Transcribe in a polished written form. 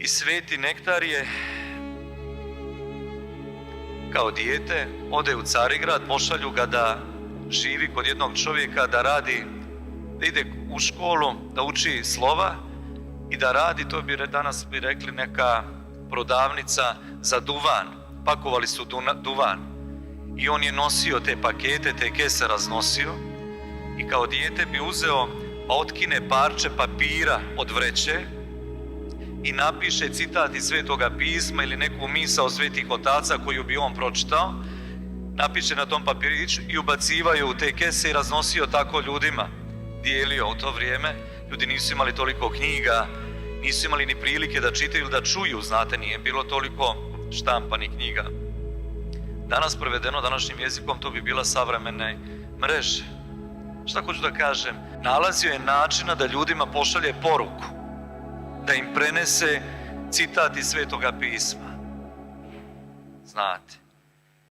I sveti Nektarije kao dijete ode u Carigrad, pošalju ga da živi kod jednog čovjeka, da radi, da ide u školu, da uči slova i da radi, to bi danas bi rekli neka prodavnica za duvan. Pakovali su duvan i on je nosio te pakete, te kese raznosio i kao dijete bi uzeo pa otkine parče papira od vreće i napiše citat iz Svetoga pisma ili neku misao svetih otaca koju bi on pročitao, napiše na tom papiriću i ubacivaju u te kese i raznosio tako ljudima. Dijelio u to vrijeme, ljudi nisu imali toliko knjiga, nisu imali ni prilike da čitaju ili da čuju, znate, nije bilo toliko štampanih knjiga. Danas prevedeno današnjim jezikom to bi bila savremene mreže. Šta hoću da kažem? Nalazio je načina da ljudima pošalje poruku, da im prenese citat iz Svetoga pisma. Znate.